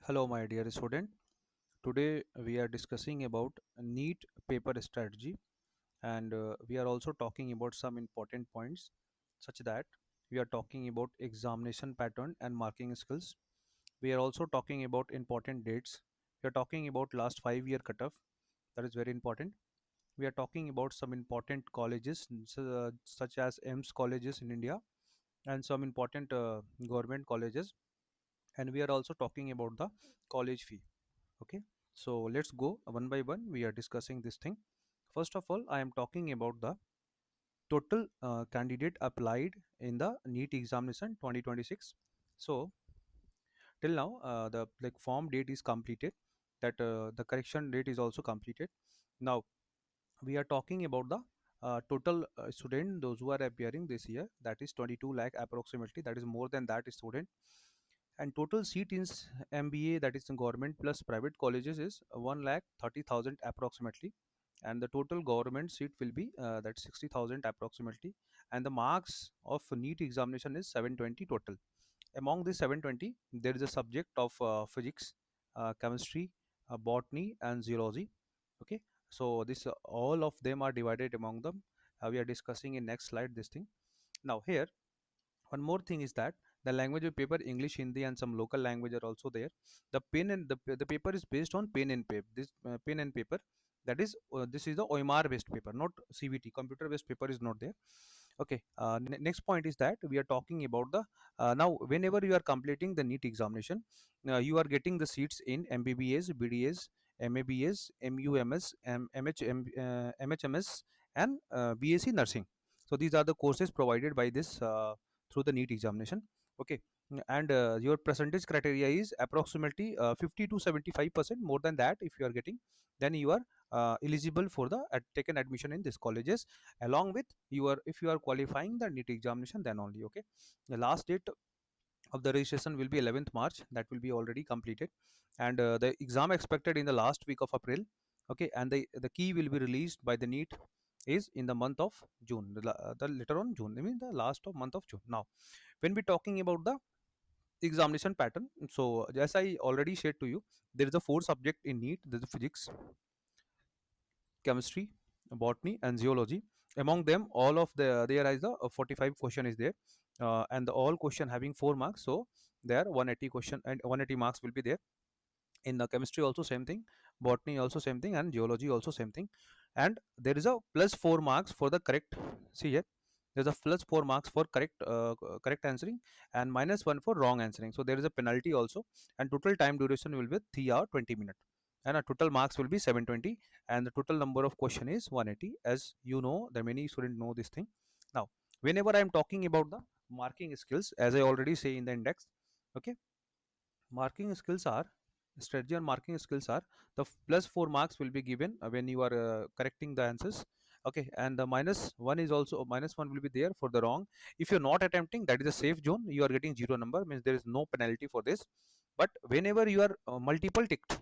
Hello, my dear student. Today we are discussing about NEET paper strategy, and we are also talking about some important points, such that we are talking about examination pattern and marking skills. We are also talking about important dates. We are talking about last 5 year cutoff. That is very important. We are talking about some important colleges, such as AIIMS colleges in India, and some important government colleges. And we are also talking about the college fee. Okay, so let's go one by one. We are discussing this thing. First of all, I am talking about the total candidate applied in the NEET examination 2026. So till now, the like form date is completed, that the correction date is also completed. Now we are talking about the total student those who are appearing this year, that is 22 lakh approximately, that is more than that student. And total seat in MBA, that is in government plus private colleges, is 1 lakh 30,000 approximately. And the total government seat will be that 60,000 approximately. And the marks of NEET examination is 720 total. Among this 720, there is a subject of physics, chemistry, botany, and zoology. Okay, so this all of them are divided among them. We are discussing in next slide this thing. Now here, one more thing is that the language of paper, English, Hindi, and some local language are also there. The pen and the paper is based on pen and paper. This pen and paper, that is this is the OMR based paper, not CVT. Computer based paper is not there. Okay, next point is that we are talking about the now whenever you are completing the NEET examination, you are getting the seats in MBBS, BDS, MABS, MUMS, MHMS, and BSc nursing. So these are the courses provided by this through the NEET examination. Okay, and your percentage criteria is approximately 50 to 75%. More than that, if you are getting, then you are eligible for the taken admission in these colleges, along with your, if you are qualifying the NEET examination, then only. Okay, the last date of the registration will be 11th March. That will be already completed, and the exam expected in the last week of April. Okay, and the key will be released by the NEET is in the month of June, the later on June, I mean the last of month of June. Now when we talking about the examination pattern, so as I already shared to you, there is a four subject in NEET. There is physics, chemistry, botany, and zoology. Among them, all of there is a 45 question is there, and the all question having 4 marks. So there 180 question and 180 marks will be there. In the chemistry also same thing, botany also same thing, and geology also same thing. And there is a plus 4 marks for the correct. See here, there's a plus 4 marks for correct answering, and minus 1 for wrong answering. So there is a penalty also, and total time duration will be 3 hour 20 minutes, and a total marks will be 720, and the total number of question is 180. As you know, the many students know this thing. Now whenever I am talking about the marking skills, as I already say in the index, okay, marking skills are, strategy on marking skills are, the plus 4 marks will be given when you are correcting the answers. Okay, and the minus 1 is also, minus 1 will be there for the wrong. If you're not attempting, that is a safe zone, you are getting 0 number, means there is no penalty for this. But whenever you are multiple ticked,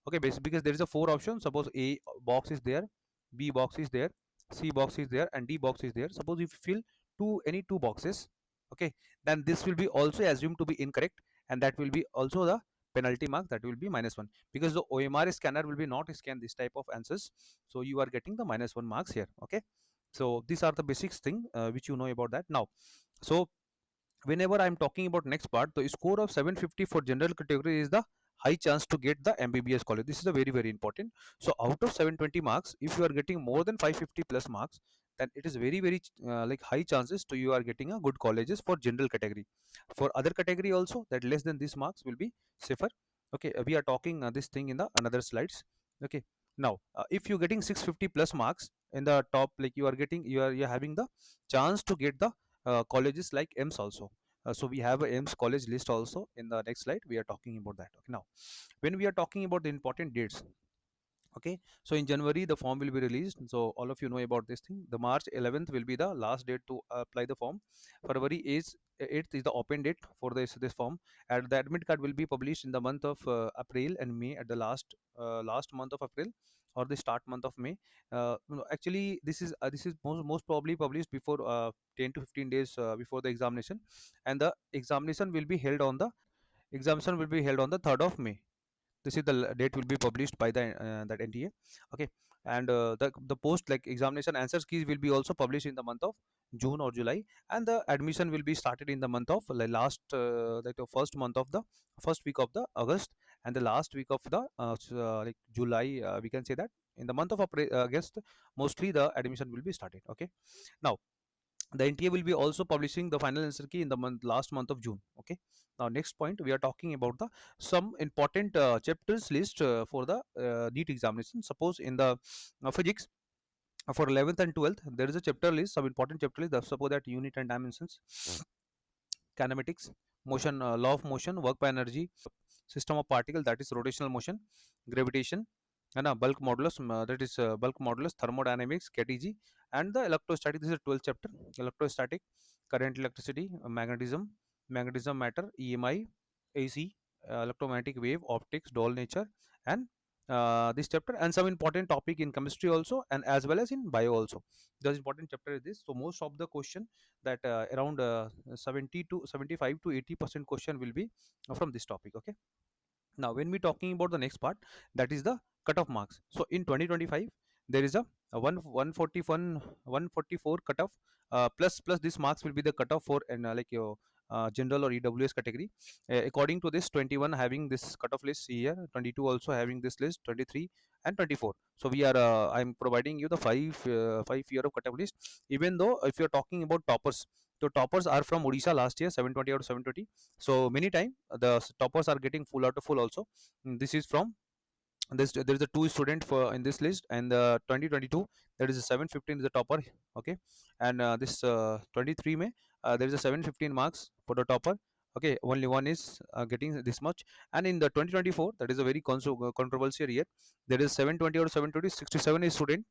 okay, because there is a four options, suppose A box is there, B box is there, C box is there, and D box is there. Suppose if you fill any two boxes, okay, then this will be also assumed to be incorrect, and that will be also the penalty mark, that will be minus 1, because the OMR scanner will be not scan this type of answers. So you are getting the minus 1 marks here. Okay, so these are the basics thing which you know about that. Now, so whenever I'm talking about next part, the score of 750 for general category is the high chance to get the MBBS college. This is a very important. So out of 720 marks, if you are getting more than 550 plus marks, then it is very like high chances to you are getting a good colleges for general category. For other category also, that less than this marks will be safer. Okay, we are talking this thing in the another slides. Okay, now if you getting 650 plus marks in the top, like you are having the chance to get the colleges like AIIMS also. So we have a AIIMS college list also. In the next slide we are talking about that. Okay, now when we are talking about the important dates, okay, so in January the form will be released, so all of you know about this thing. The March 11th will be the last date to apply the form. February is 8th is the open date for this form, and the admit card will be published in the month of April and May, at the last month of April or the start month of May. No, actually this is most probably published before 10 to 15 days before the examination. And the examination will be held on the 3rd of May. This is the date will be published by the that NTA. Okay. And the post like examination answers keys will be also published in the month of June or July, and the admission will be started in the month of like last like the first month of the first week of the August, and the last week of the like July, we can say that in the month of August mostly the admission will be started. Okay. Now the NTA will be also publishing the final answer key in the last month of June. Okay. Now next point we are talking about the some important chapters list for the NEET examination. Suppose in the physics, for 11th and 12th there is a chapter list, some important chapter list. Suppose that unit and dimensions, kinematics, motion, law of motion, work by energy, system of particle, that is rotational motion, gravitation, and bulk modulus, that is bulk modulus, thermodynamics, KTG, and the electrostatic. This is a 12th chapter. Electrostatic, current, electricity, magnetism matter, EMI, AC, electromagnetic wave, optics, doll nature, and this chapter, and some important topic in chemistry also, and as well as in bio also. The important chapter is this. So most of the question that around 70 to 75 to 80% question will be from this topic. Okay. Now when we talking about the next part, that is the cutoff marks. So in 2025 there is a 144 cutoff, plus this marks will be the cutoff for and like your general or EWS category. According to this, 21 having this cutoff list here, 22 also having this list, 23 and 24. So we are I'm providing you the five year of cutoff list. Even though if you're talking about toppers, so toppers are from Odisha last year 720 out of 720. So many time the toppers are getting full out of full also. This is from this, there is a two student for in this list, and 2022 there is a 715 is the topper. Okay. And this 23 May, there is a 715 marks for the topper. Okay, only one is getting this much. And in the 2024, that is a very controversial year, there is 720 or 720, 67 is student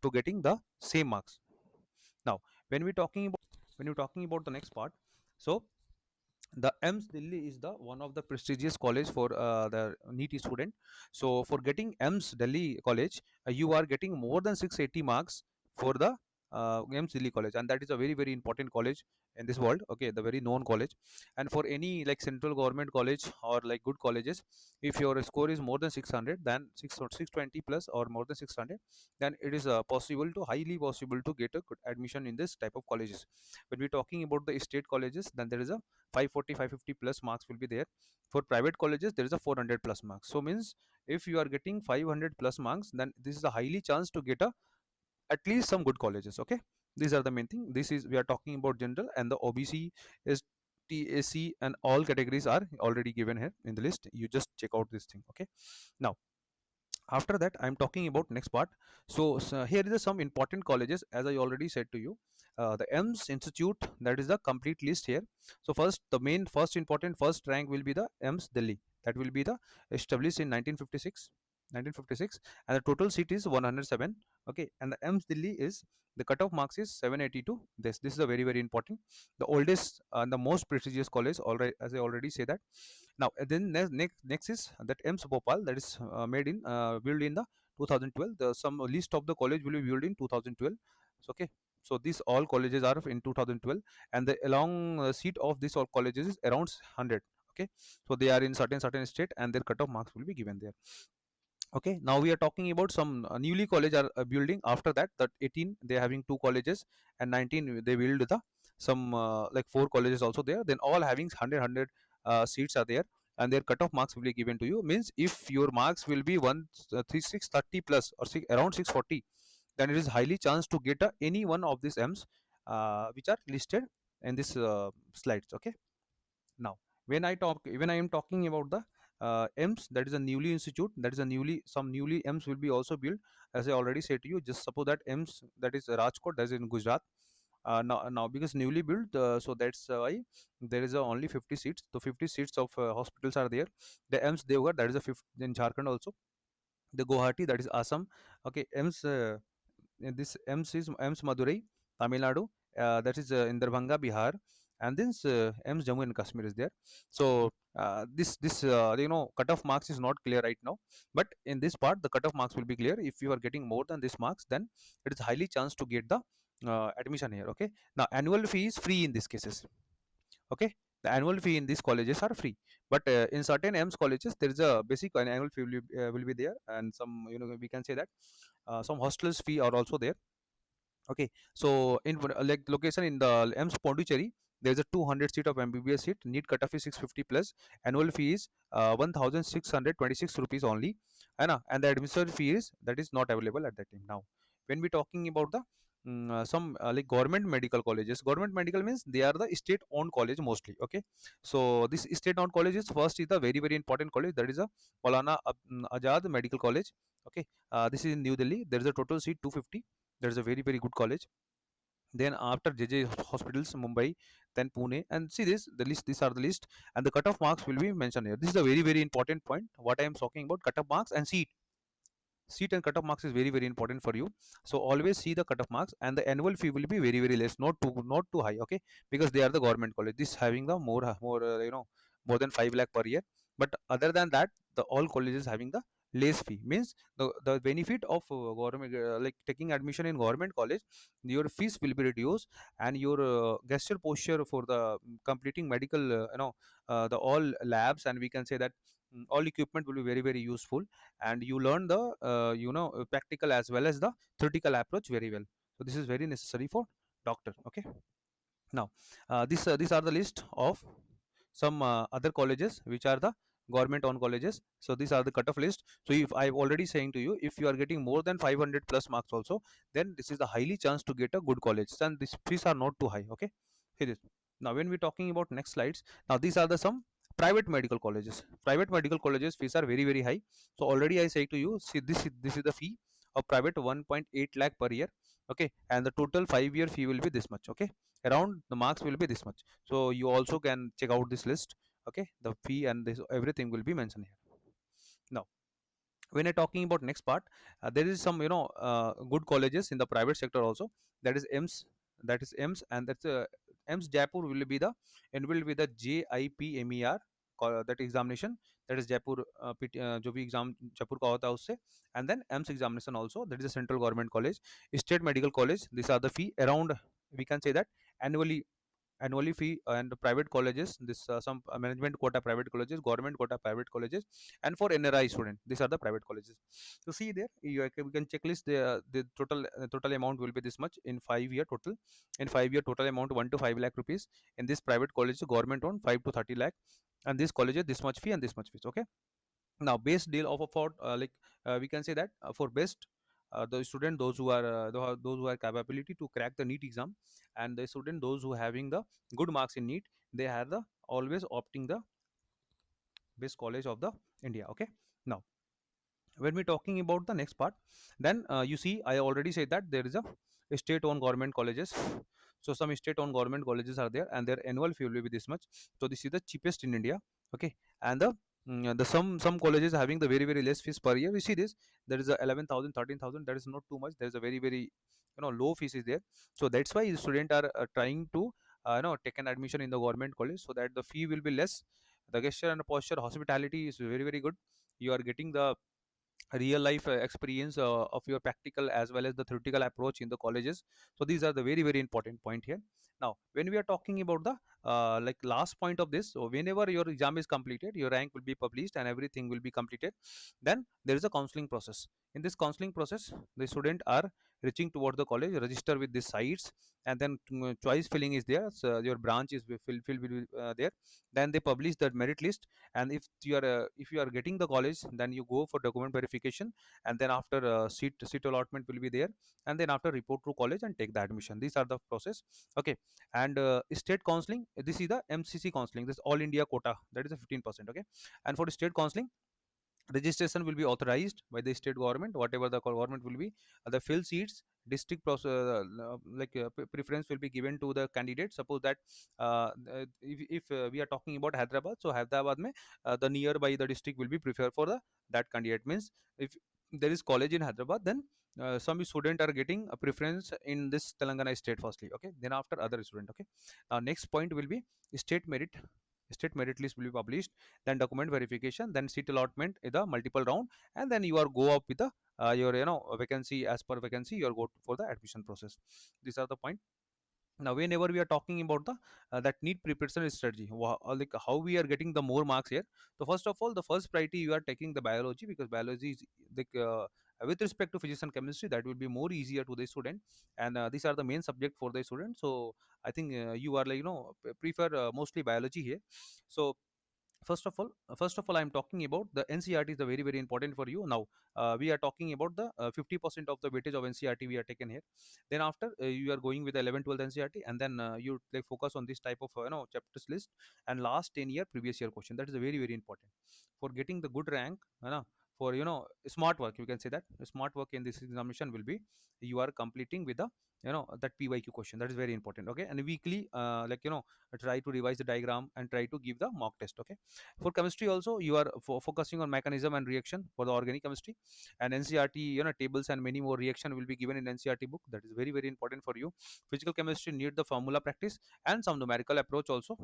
to getting the same marks. Now when we talking about, when you're talking about the next part, so the AIIMS Delhi is the one of the prestigious college for the NEET student. So for getting AIIMS Delhi college, you are getting more than 680 marks for the AIIMS Delhi college, and that is a very important college in this world. Okay, the very known college. And for any like central government college or like good colleges, if your score is more than 600, then 620 plus or more than 600, then it is possible to highly possible to get a good admission in this type of colleges. When we're talking about the state colleges, then there is a 540 550 plus marks will be there. For private colleges there is a 400 plus marks. So means if you are getting 500 plus marks, then this is a highly chance to get a at least some good colleges. Okay. These are the main thing. This is we are talking about general, and the OBC is TAC and all categories are already given here in the list. You just check out this thing. Okay. Now after that I'm talking about next part. So here is some important colleges, as I already said to you. The AIIMS Institute, that is the complete list here. So first, the main first important first rank will be the AIIMS Delhi, that will be the established in 1956, and the total seat is 107. Okay. And the AIIMS Delhi is, the cutoff marks is 782. This is a very important, the oldest and the most prestigious college already, as I already say that. Now, then next is that AIIMS Bhopal, that is made in built in the 2012. The some list of the college will be built in 2012. So, okay. So these all colleges are in 2012, and the along seat of these all colleges is around 100. Okay. So they are in certain state, and their cutoff marks will be given there. Okay. Now we are talking about some newly college are building after that. That 18 they are having two colleges, and 19 they build the some like four colleges also there. Then all having 100 seats are there, and their cutoff marks will be given to you. Means if your marks will be 630 plus or around 640, then it is highly chance to get any one of these M's which are listed in this slides. Okay. Now when I am talking about the EMS, that is a newly institute, that is a newly some newly EMS will be also built. As I already said to you, just suppose that EMS, that is Rajkot, that is in Gujarat. Now because newly built, so that's why there is only 50 seats. So 50 seats of hospitals are there. The EMS Devgar, that is a fifth in Jharkhand also. The Guwahati, that is Assam. Okay. EMS this EMS is EMS Madurai, Tamil Nadu. That is in Darbhanga, Bihar, and then EMS Jammu and Kashmir is there. So this cutoff marks is not clear right now, but in this part the cutoff marks will be clear. If you are getting more than this marks, then it is highly chance to get the admission here. Okay. Now annual fee is free in these cases. Okay. the annual fee in these colleges are free. But in certain AIIMS colleges there is a basic annual fee will be there, and some, we can say that some hostels fee are also there. Okay, so in like location in the AIIMS Pondicherry, there is a 200 seat of MBBS seat. Need cutoff is 650 plus. Annual fee is 1,626 rupees only, and the admission fee is that is not available at that time. Now, when we talking about the some like government medical colleges, government medical means they are the state-owned college mostly. Okay, so this state-owned college is first is the very very important college, that is a Maulana Azad Medical College. Okay, this is in New Delhi. There is a total seat 250. There is a very very good college. Then after JJ hospitals Mumbai, then Pune, and see this the list, these are the list, and the cutoff marks will be mentioned here. This is a very very important point what I am talking about, cutoff marks and seat and cutoff marks is very very important for you. So always see the cutoff marks, and the annual fee will be very very less, not too high. Okay, because they are the government college, this having the more more than 5 lakh per year. But other than that, the all colleges having the less fee, means the benefit of government like taking admission in government college, your fees will be reduced, and your gesture posture for the completing medical the all labs, and we can say that all equipment will be very very useful, and you learn the practical as well as the theoretical approach very well. So this is very necessary for doctor. Okay, now these are the list of some other colleges which are the government owned colleges. So these are the cutoff list. So if I'm already saying to you, if you are getting more than 500 plus marks also, then this is the highly chance to get a good college, and these fees are not too high. Okay, here is. Now when we're talking about next slides, now these are the some private medical colleges. Private medical colleges fees are very very high. So already I say to you, see this is the fee of private 1.8 lakh per year. Okay, and the total 5-year fee will be this much. Okay, around the marks will be this much. So you also can check out this list. Okay, the fee and this everything will be mentioned here. Now when I'm talking about next part, there is some good colleges in the private sector also. That is AIIMS, and that's AIIMS Jaipur will be the, and will be the JIPMER that examination, that is Jaipur जो भी exam Jaipur का होता है उससे, and then AIIMS examination also, that is a central government college. State medical college, these are the fee around, we can say that annually, fee, and private colleges, this some management quota private colleges, government quota private colleges, and for NRI student, these are the private colleges. So see there, we can checklist the total amount will be this much in 5-year total. In 5-year total amount 1 to 5 lakh rupees. In this private college government owned 5 to 30 lakh, and this college this much fee and this much fees. Okay, now base deal of for we can say that for best the student, those who are those who have capability to crack the NEET exam, and the student those who having the good marks in NEET, they have the always opting the best college of the India. Okay, now when we're talking about the next part, then you see I already said that there is a state owned government colleges. So some state owned government colleges are there, and their annual fee will be this much. So this is the cheapest in India. Okay, and the some colleges having the very very less fees per year. You see this, there is a 11,000, 13,000. That is not too much. There is a very very low fees is there. So that's why the student are trying to take an admission in the government college, so that the fee will be less. The gesture and posture hospitality is very very good. You are getting the real life experience of your practical as well as the theoretical approach in the colleges. So these are the very very important point here. Now when we are talking about the like last point of this, so whenever your exam is completed, your rank will be published and everything will be completed, then there is a counseling process. In this counseling process, the student are reaching towards the college, register with the sites, and then choice filling is there. So your branch is fill will be there. Then they publish the merit list, and if you are getting the college, then you go for document verification, and then after seat allotment will be there, and then after report to college and take the admission. These are the process. Okay, and state counseling, this is the MCC counseling, this all India quota, that is a 15%. Okay, and for the state counseling, registration will be authorized by the state government, whatever the government will be. The fill seats, district preference will be given to the candidate. Suppose that if we are talking about Hyderabad, so Hyderabad mein, the nearby the district will be preferred for the that candidate. Means if there is college in Hyderabad, then some student are getting a preference in this Telangana state firstly. Okay, then after other student. Okay, now next point will be state merit. State merit list will be published, then document verification, then seat allotment in the multiple round, and then you are go up with the your vacancy. As per vacancy, you are go for the admission process. These are the point. Now whenever we are talking about the that need preparation strategy, like how we are getting the more marks here. So first of all, the first priority you are taking the biology, because biology is like with respect to physics and chemistry, that will be more easier to the student, and these are the main subject for the student. So I think you are like prefer mostly biology here. So first of all I'm talking about the NCERT is the very very important for you. Now we are talking about the 50% of the weightage of NCERT we are taken here. Then after you are going with the 11 12 NCERT, and then you like focus on this type of chapters list and last 10 year previous year question. That is very very important for getting the good rank, for smart work. You can say that smart work in this examination will be you are completing with the that PYQ question. That is very important. Okay, and weekly try to revise the diagram and try to give the mock test. Okay, for chemistry also you are focusing on mechanism and reaction for the organic chemistry, and NCERT tables and many more reaction will be given in NCERT book. That is very very important for you. Physical chemistry need the formula practice and some numerical approach also,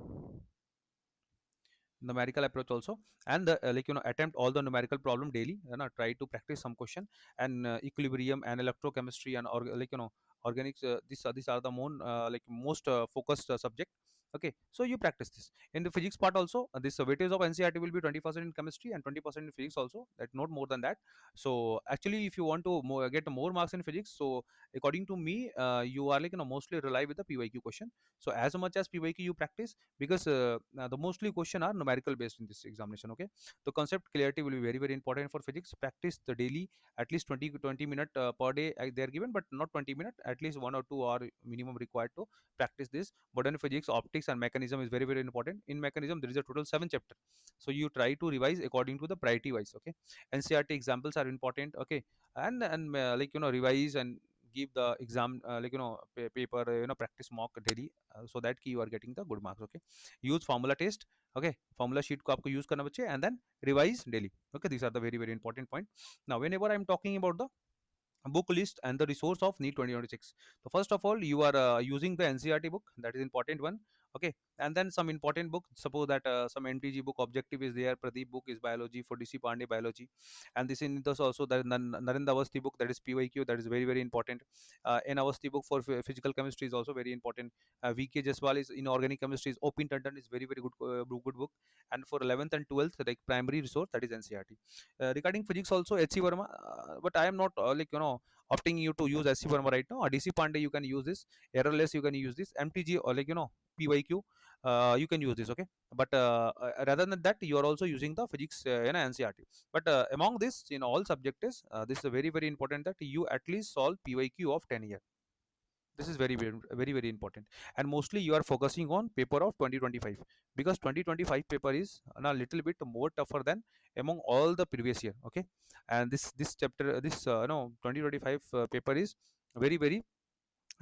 and the, attempt all the numerical problem daily, try to practice some question, and equilibrium and electrochemistry and organics, these are the more most focused subject. Okay, so you practice this in the physics part also. This weightage of NCERT will be 20% in chemistry and 20% in physics also, that not more than that. So actually if you want to get more marks in physics, so according to me you are mostly rely with the PYQ question. So as much as PYQ you practice, because the mostly question are numerical based in this examination. Okay, the concept clarity will be very very important for physics. Practice the daily at least 20 minute per day they are given, but not 20 minute, at least 1 or 2 hour minimum required to practice this. But in physics, optics and mechanism is very very important. In mechanism there is a total 7 chapter, so you try to revise according to the priority wise. Okay, NCERT examples are important. Okay, and revise and give the exam paper practice mock daily, so that you are getting the good marks. Okay, use formula test. Okay, formula sheet को आपको use करना बच्चे, and then revise daily. Okay, these are the very very important point. Now whenever I'm talking about the book list and the resource of NEET 2026. So first of all, you are using the NCERT book, that is important one. Okay, and then some important book. Suppose that some NTG book objective is there. Pradeep book is biology for DC Pandey biology, and this in this also the Narendra Avasthi book, that is PYQ, that is very very important. N Avasthi book for physical chemistry is also very important. VK Jaswal is inorganic chemistry. Is Opin Tandon is very very good book. And for 11th and 12th, like primary resource, that is NCERT. Regarding physics also, HC Verma, but I am not opting you to use SC Verma right now. Or DC Pandey you can use this. Errorless you can use this. MTG or PYQ you can use this. Okay, but rather than that you are also using the physics NCERT. But among this, in all subjects, this is very very important that you at least solve PYQ of 10 year. This is very very very very important, and mostly you are focusing on paper of 2025, because 2025 paper is a little bit more tougher than among all the previous year. Okay, and this chapter, this 2025 paper is very very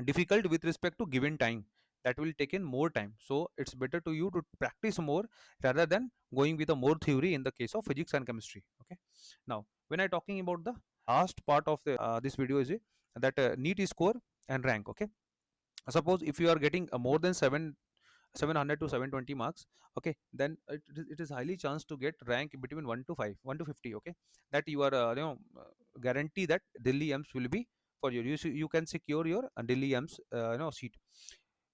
difficult with respect to given time. That will take in more time, so it's better to you to practice more rather than going with a more theory in the case of physics and chemistry. Okay, now when I talking about the last part of the this video is that NEET score and rank. Okay, suppose if you are getting more than 700 to 720 marks. Okay, then it is highly chance to get rank between 1 to 5, 1 to 50. Okay, that you are guarantee that Delhi AIIMS will be for you. You can secure your Delhi AIIMS seat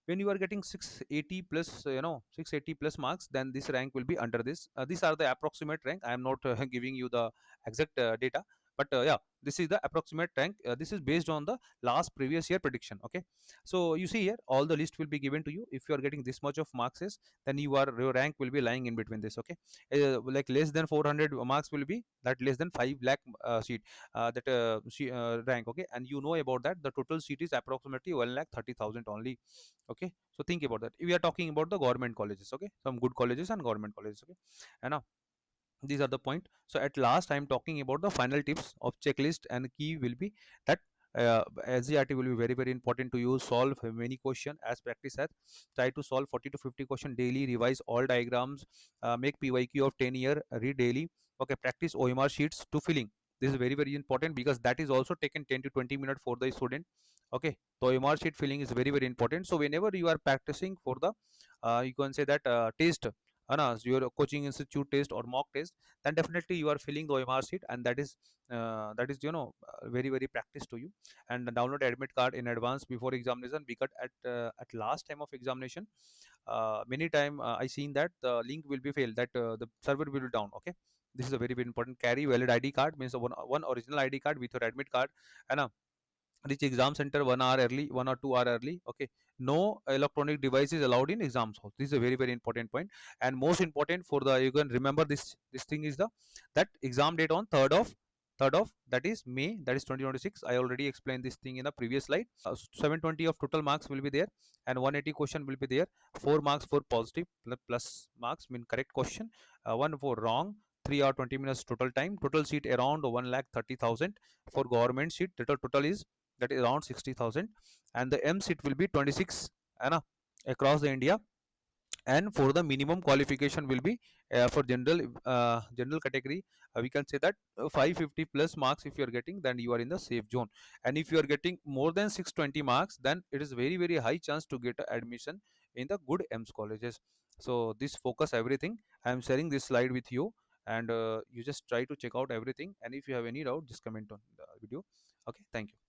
when you are getting 680 plus 680 plus marks. Then this rank will be under this. These are the approximate rank. I am not giving you the exact data, but yeah, this is the approximate rank. This is based on the last previous year prediction. Okay, so you see here all the list will be given to you. If you are getting this much of marks is, then your rank will be lying in between this. Okay, like less than 400 marks will be that less than 5 lakh seat, rank. Okay, and you know about that the total seat is approximately 1 lakh 30,000 only. Okay, so think about that. We are talking about the government colleges. Okay, some good colleges and government colleges. Okay, and now these are the point. So at last I am talking about the final tips of checklist, and key will be that SGRT will be very very important to you. Solve many question as practice has. Try to solve 40 to 50 question daily. Revise all diagrams. Make PYQ of 10 year. Read daily. Okay, practice OMR sheets to filling. This is very very important, because that is also taken 10 to 20 minutes for the student. Okay, the OMR sheet filling is very very important. So whenever you are practicing for the you can say that test, your coaching institute test or mock test, then definitely you are filling the OMR sheet, and that is very very practice to you. And download admit card in advance before examination, because at last time of examination, many time I seen that the link will be failed, that the server will be down. Okay, this is a very very important. Carry valid ID card, means one original ID card with your admit card, and reach exam center 1 hour early, 1 or 2 hour early. Okay, no electronic device is allowed in exams hall. This is a very very important point. And most important for the, you can remember this thing is the, that exam date on 3rd of that is May, that is 2026. I already explained this thing in the previous slide. 720 of total marks will be there, and 180 question will be there. 4 marks for positive, plus marks mean correct question, 1 for wrong. 3 or 20 minutes total time. Total seat around 1,30,000 for government seat. Total is, that is around 60,000. And the M seat will be 26, है ना, across the India. And for the minimum qualification will be, for general category, we can say that 550 plus marks if you are getting, then you are in the safe zone. And if you are getting more than 620 marks, then it is very very high chance to get admission in the good EMS colleges. So this focus everything. I am sharing this slide with you, and you just try to check out everything, and if you have any doubt, just comment on the video. Okay, thank you.